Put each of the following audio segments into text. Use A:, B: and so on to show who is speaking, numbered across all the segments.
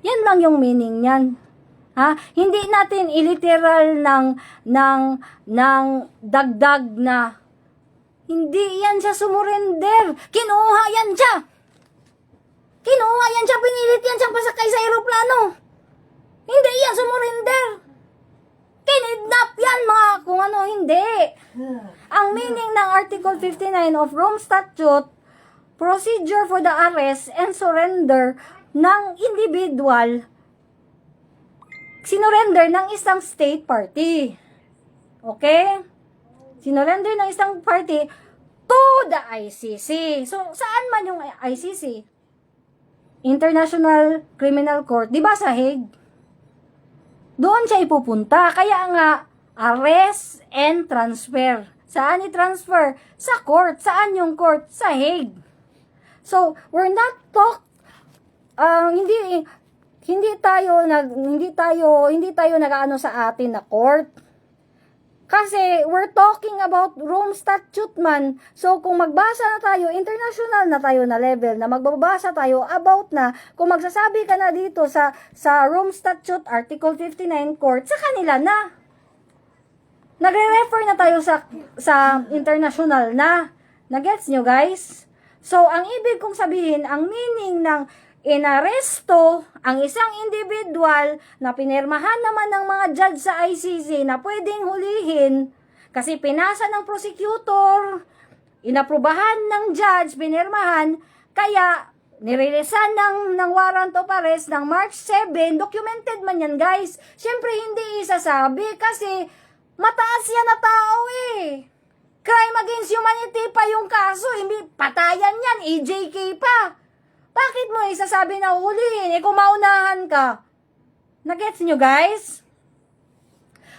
A: Yan lang yung meaning niyan. Ha? Hindi natin iliteral ng dagdag na hindi yan siya sumurrender. Kinuha yan siya. Kinuha yan siya, pinilit yan siyang pasakay sa eroplano. Hindi yan sumurrender. Kinidnap yan mga kung ano, hindi. Ang meaning ng Article 59 of Rome Statute, procedure for the arrest and surrender ng individual, sinurrender ng isang state party. Okay? Sinurrender ng isang party to the ICC. So, saan man yung ICC? International Criminal Court. Di ba sa Hague? Doon siya ipupunta. Kaya nga, arrest and transfer. Saan i-transfer? Sa court. Saan yung court? Sa Hague. So, we're not hindi tayo nag-ano sa atin na court. Kasi we're talking about Rome Statute man. So kung magbasa na tayo, international na tayo na level, na magbabasa tayo about na, kung magsasabi ka na dito sa Rome Statute Article 59 court, sa kanila na. Nagre-refer na tayo sa international na. Nagets nyo guys? So ang ibig kong sabihin, ang meaning ng inaresto ang isang individual na pinirmahan naman ng mga judge sa ICC na pwedeng hulihin kasi pinasa ng prosecutor, inaprubahan ng judge, pinirmahan, kaya nireleasan ng warrant of arrest ng March 7, documented man yan guys. Siyempre hindi isasabi kasi mataas yan na tao eh. Crime against humanity pa yung kaso, hindi patayan yan, EJK pa. Bakit mo isasabi na hulihin? Kung maunahan ka. Nagets nyo guys?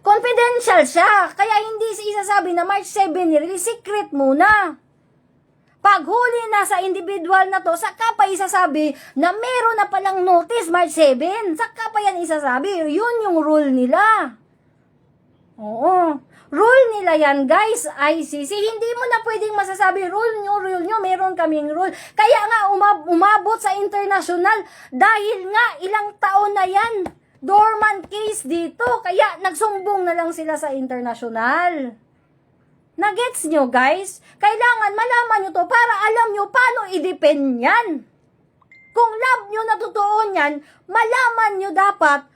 A: Confidential siya. Kaya hindi isasabi na March 7 nirelease, secret muna. Pag huli na sa individual na to, saka pa isasabi na meron na palang notice March 7. Saka pa yan isasabi. Yun yung rule nila. Oo. Rule nila yan, guys, ICC. Hindi mo na pwedeng masasabi, rule nyo, meron kaming rule. Kaya nga, umabot sa international dahil nga, ilang taon na yan. Dormant case dito. Kaya, nagsumbong na lang sila sa international. Nagets nyo, guys? Kailangan malaman nyo to para alam nyo paano i-depend yan. Kung love nyo na totoo yan, malaman nyo dapat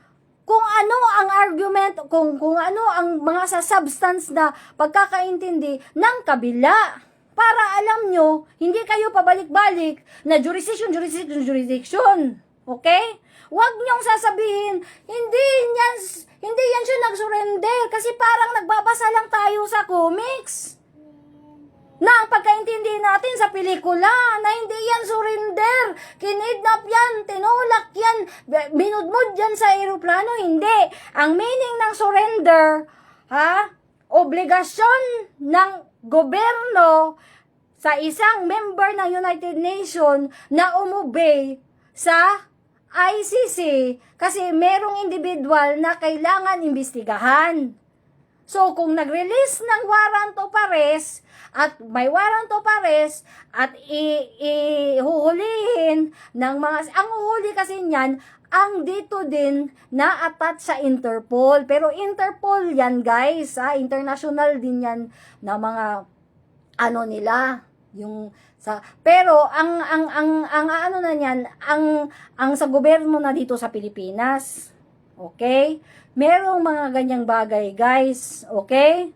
A: kung ano ang argument, kung ano ang mga sa substance na pagkakaintindi ng kabila. Para alam nyo, hindi kayo pabalik-balik na jurisdiction. Okay? Huwag nyong sasabihin, hindi yan siya nag-surrender kasi parang nagbabasa lang tayo sa comics. Na ang pagkaintindi natin sa pelikula na hindi yan surrender, kinidnap yan, tinulak yan, binudmud yan sa eroplano, hindi. Ang meaning ng surrender, obligasyon ng gobyerno sa isang member ng United Nations na umobey sa ICC kasi merong individual na kailangan imbestigahan. So, kung nag-release ng warrant of arrest, at may warrant of arrest, at ihuhulihin ng mga, ang uhuli kasi niyan, ang dito din na-attach sa Interpol. Pero Interpol yan guys, international din yan na mga, ano nila, yung sa, pero ang ano na niyan, ang sa gobyerno na dito sa Pilipinas. Okay? Merong mga ganyang bagay, guys. Okay?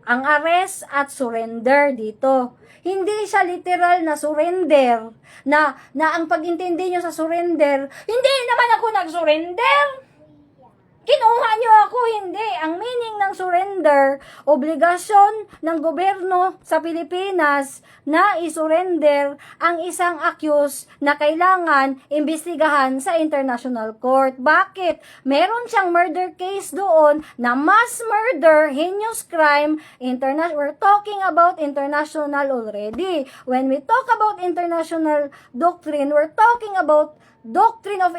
A: Ang arrest at surrender dito. Hindi siya literal na surrender. Na ang pag-intindi nyo sa surrender, hindi naman ako nag-surrender. Kinuha nyo ako, hindi. Ang meaning ng surrender, obligasyon ng gobyerno sa Pilipinas na isurrender ang isang accused na kailangan imbestigahan sa international court. Bakit? Meron siyang murder case doon na mass murder, heinous crime, we're talking about international already. When we talk about international doctrine, we're talking about doctrine of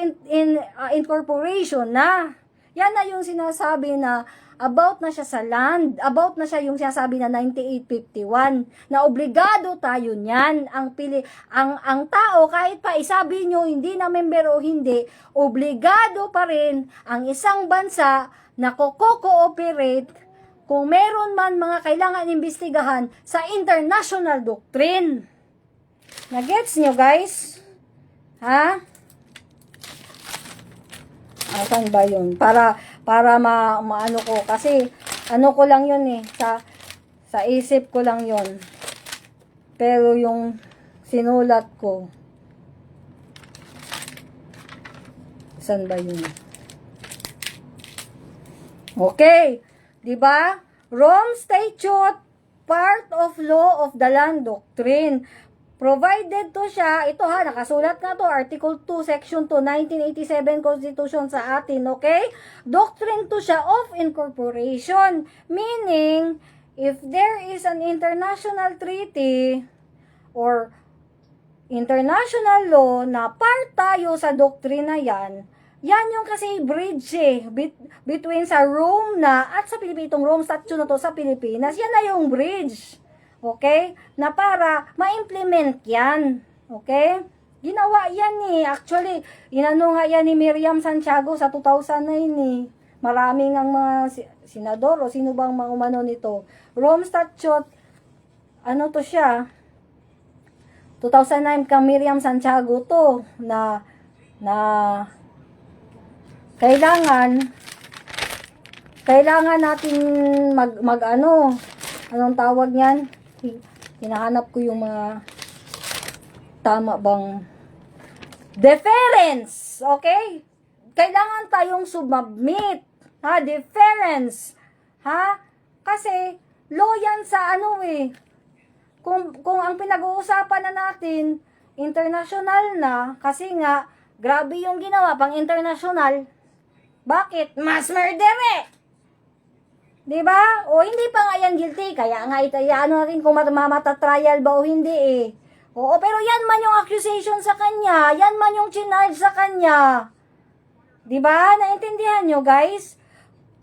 A: incorporation na. Yan na yung sinasabi na about na siya sa land, about na siya yung sinasabi na 9851, na obligado tayo niyan. Ang tao, kahit pa isabi nyo hindi na member o hindi, obligado pa rin ang isang bansa na ko-cooperate kung meron man mga kailangan imbestigahan sa international doctrine. Nagets nyo, guys? Ha? Asan ba yun? Para maano ko. Kasi, ano ko lang yun eh. Sa isip ko lang yun. Pero yung sinulat ko. Saan ba yun? Okay. Diba? Rome Statute, part of law of the land doctrine. Provided to siya, ito ha, nakasulat nga to, Article 2, Section 2, 1987 Constitution sa atin, okay? Doctrine to siya of incorporation. Meaning, if there is an international treaty or international law na part tayo sa doctrine na yan yung kasi bridge between sa Rome na at sa Pilipinas, itong Rome Statute na to sa Pilipinas, yan na yung bridge. Okay? Na para ma-implement yan. Okay? Ginawa yan eh. Actually, inano nga yan ni Miriam Santiago sa 2009 eh. Maraming ang mga senador o sino bang mga umano nito. Rome Statute, ano to siya? 2009 kang Miriam Santiago to na kailangan natin anong tawag niyan? Hinahanap ko yung mga tama bang deference, okay? Kailangan tayong submit, ha? Deference, ha? Kasi law yan sa kung ang pinag-uusapan na natin international na, kasi nga grabe yung ginawa pang international. Bakit? Mass murder eh! Diba? O hindi pa nga yan guilty, kaya nga ano natin kung mamata-trial ba o hindi eh. Oo, pero yan man yung accusation sa kanya, yan man yung charge sa kanya. Diba? Naintindihan nyo guys?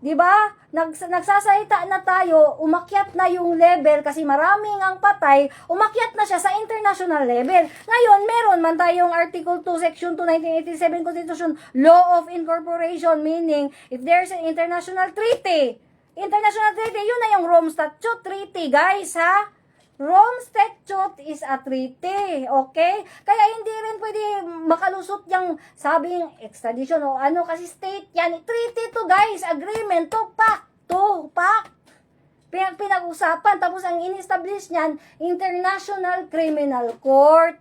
A: Diba? Nagsasalita na tayo, umakyat na yung level kasi maraming ang patay, umakyat na siya sa international level. Ngayon, meron man tayong Article 2, Section 2, 1987 Constitution, Law of Incorporation, meaning if there's an international treaty, yun na yung Rome Statute Treaty, guys, ha? Rome Statute is a treaty, okay? Kaya hindi rin pwede makalusot yung sabing extradition o ano, kasi state yan. Treaty to, guys, agreement to, pact. Pinag-usapan, tapos ang in-establish niyan, International Criminal Court.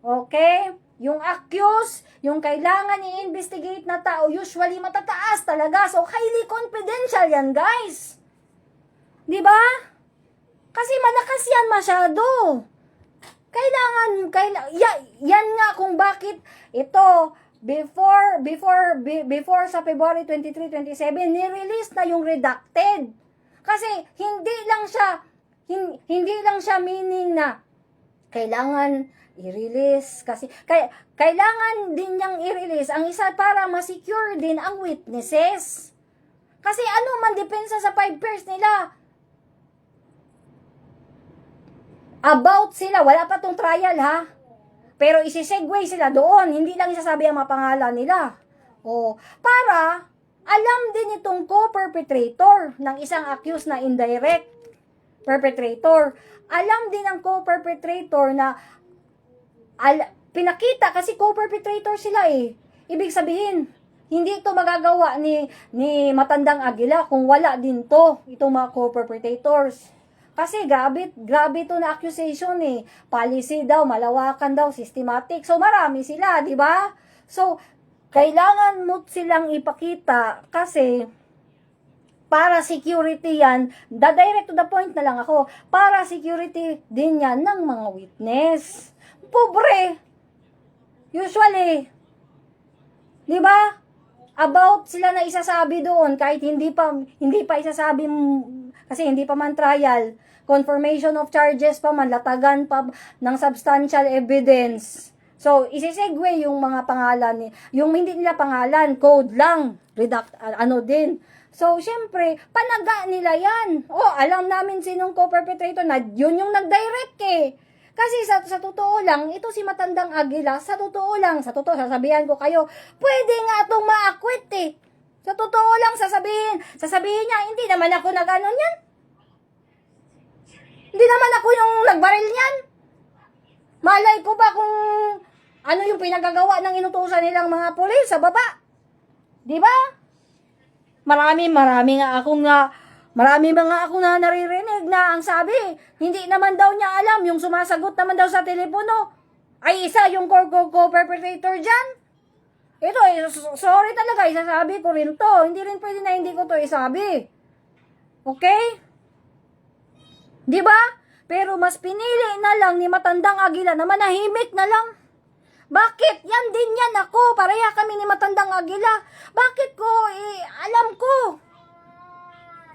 A: Okay? Yung accused, yung kailangan i-investigate na tao, usually matataas talaga. So, highly confidential yan, guys. Diba? Kasi malakas yan masyado. Yan nga kung bakit ito, before sa February 23, 27, ni-release na yung redacted. Kasi hindi lang siya meaning na kailangan i-release kasi kailangan din niyang i-release ang isa para ma-secure din ang witnesses. Kasi ano man depensa sa 5 years nila. About sila, wala pa tong trial ha. Pero isi-segue sila doon, hindi lang isasabi ang mga pangalan nila. O, para alam din itong co-perpetrator ng isang accused na indirect perpetrator. Alam din ng co-perpetrator na pinakita kasi co-perpetrator sila eh. Ibig sabihin, hindi ito magagawa ni Matandang Aguila kung wala din to, itong mga co-perpetrators. Kasi grabe to na accusation eh. Policy daw, malawakan daw, systematic. So marami sila, di ba? So, kailangan mo silang ipakita kasi para security yan, direct to the point na lang ako, para security din yan ng mga witness. Pobre. Usually. Di ba? About sila na isasabi doon kahit hindi pa isasabi kasi hindi pa man trial, confirmation of charges pa man, latagan pa ng substantial evidence. So, isisegue yung mga pangalan, yung hindi nila pangalan, code lang, redact, ano din. So, syempre, panaga nila yan. Oh, alam namin sinong co-perpetrator na yun yung nag-direct eh. Kasi sa totoo lang, ito si Matandang Agila, sa totoo lang, sasabihan ko kayo, pwede nga itong ma-acquit eh. Sa totoo lang, sasabihin niya, hindi naman ako nag-ano niyan. Hindi naman ako yung nagbaril niyan. Malay ko ba kung ano yung pinagagawa ng inutusan nilang mga pulis sa baba? Di ba? Marami mga ako na naririnig na ang sabi, hindi naman daw niya alam, yung sumasagot naman daw sa telepono, ay isa yung co-perpetrator dyan. Ito, sorry talaga, isasabi ko rin to. Hindi rin pwede na hindi ko to isabi. Okay? Di ba? Pero mas pinili na lang ni Matandang Agila na manahimik na lang. Bakit? Yan din yan ako. Pareha kami ni Matandang Agila. Bakit ko? Alam ko.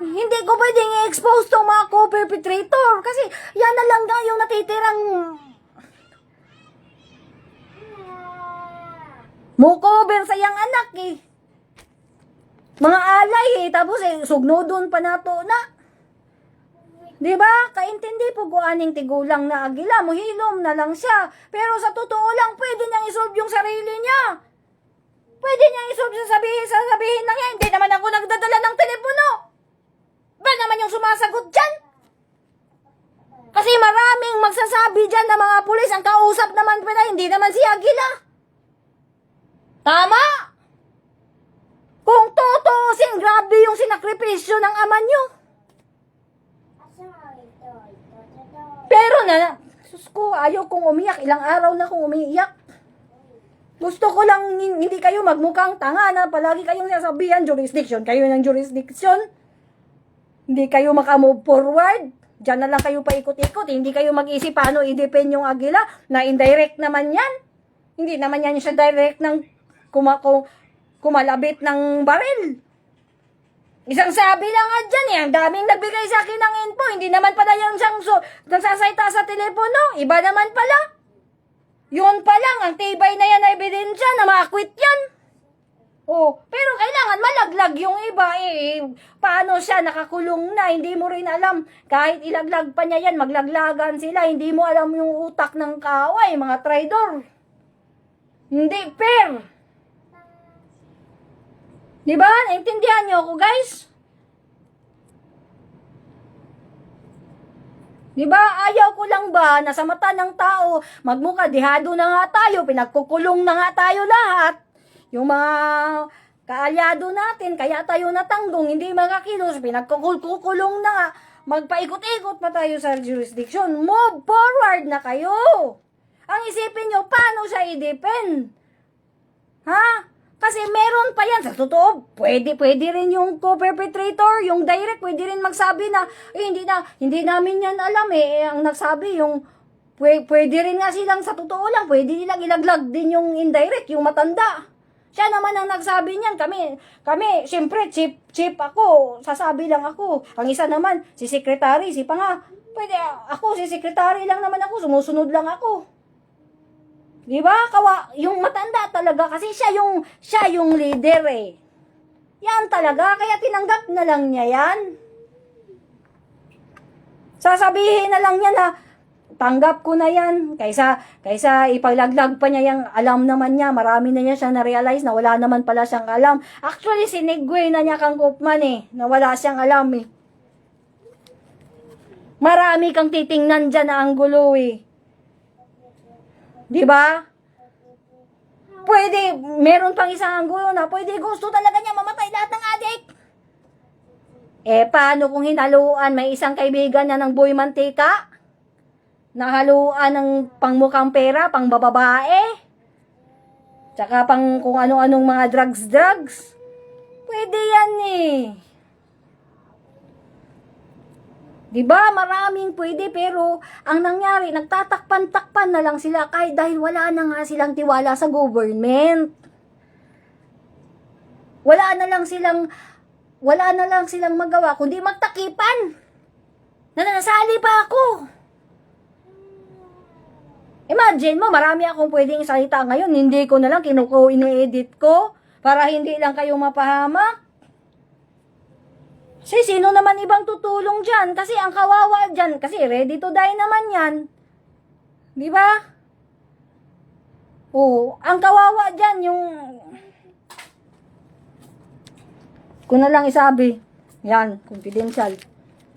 A: Hindi ko pwedeng i-expose tong mga co-perpetrator. Kasi yan na lang nga yung natitirang mukover sa yang anak eh. Mga alay eh. Tapos sugnodon pa nato na. Diba? Kaintindi po aning tigulang na Agila, muhilom na lang siya. Pero sa totoo lang, pwede niyang isolve yung sarili niya. Pwede niyang isolve sasabihin na niya, hindi naman ako nagdadala ng telepono. Ba naman yung sumasagot dyan? Kasi maraming magsasabi dyan na mga pulis, ang kausap naman pala, hindi naman si Agila. Tama? Kung tutuusin, grabe yung sinakripisyo ng ama niyo. Pero sus ko, ayaw kong umiyak. Ilang araw na akong umiiyak. Gusto ko lang hindi kayo magmukhang tanga na palagi kayong sasabihan, jurisdiction. Kayo ng jurisdiction. Hindi kayo makamove forward. Diyan na lang kayo paikot-ikot. Hindi kayo mag-isip paano i-defend yung Agila na indirect naman yan. Hindi naman yan siya direct ng kumalabit ng baril. Isang sabi lang nga dyan eh, ang daming nagbigay sa akin ng info, hindi naman pala yung siyang nagsasayta sa telepono, iba naman pala. Yun pa lang, ang tibay na yan na ebidensya na ma-acquit yan. Oh, pero kailangan malaglag yung iba eh. Paano siya nakakulong na, hindi mo rin alam. Kahit ilaglag pa niya yan, maglaglagan sila, hindi mo alam yung utak ng kaaway, mga traidor. Hindi fair. Diba? Naintindihan niyo ako, guys? Diba? Ayaw ko lang ba na sa mata ng tao, magmukha, dihado na nga tayo, pinagkukulong na nga tayo lahat. Yung mga kaalyado natin, kaya tayo natanggong, hindi makakilos, pinagkukulong na nga, magpaikot-ikot pa tayo sa jurisdiction. Move forward na kayo. Ang isipin nyo, paano siya i-depend? Ha? Kasi meron pa yan. Sa totoo, pwede rin yung co-perpetrator, yung direct, pwede rin magsabi na, hindi namin yan alam eh. Ang nagsabi, yung, pwede rin nga silang sa totoo lang, pwede nilang ilaglag din yung indirect, yung matanda. Siya naman ang nagsabi niyan. Kami, syempre, chief ako, sasabi lang ako. Ang isa naman, si secretary, si Panga, pwede, ako, si secretary lang naman ako, sumusunod lang ako. Diba? Yung matanda talaga kasi siya yung leader eh. Yan talaga, kaya tinanggap na lang niya yan. Sasabihin na lang niya na tanggap ko na yan. Kaysa ipaglaglag pa niya yung alam naman niya, marami na niya siya na-realize na wala naman pala siyang alam. Actually, sinigway na niya kang Koopman eh, na wala siyang alam eh. Marami kang titingnan dyan na anggulo eh. Diba? Pwede, meron pang isang anggulo na pwede gusto talaga niya mamatay lahat ng adik. Paano kung hinaluan, may isang kaibigan niya ng boy mantika? Nahaluan ng pangmukhang pera, pang bababae? Tsaka pang kung ano-anong mga drugs. Pwede yan eh. Diba? Maraming pwede pero ang nangyari, nagtatakpan-takpan na lang sila kahit dahil wala na nga silang tiwala sa government. Wala na lang silang magawa kundi magtakipan. Nananasali pa ako. Imagine mo, marami akong pwedeng salita ngayon, hindi ko na lang ini-edit ko para hindi lang kayo mapahamak. Kasi sino naman ibang tutulong dyan? Kasi ang kawawa dyan, kasi ready to die naman yan. Di ba? Oo, ang kawawa dyan, yung... Ko na lang isabi. Yan, confidential.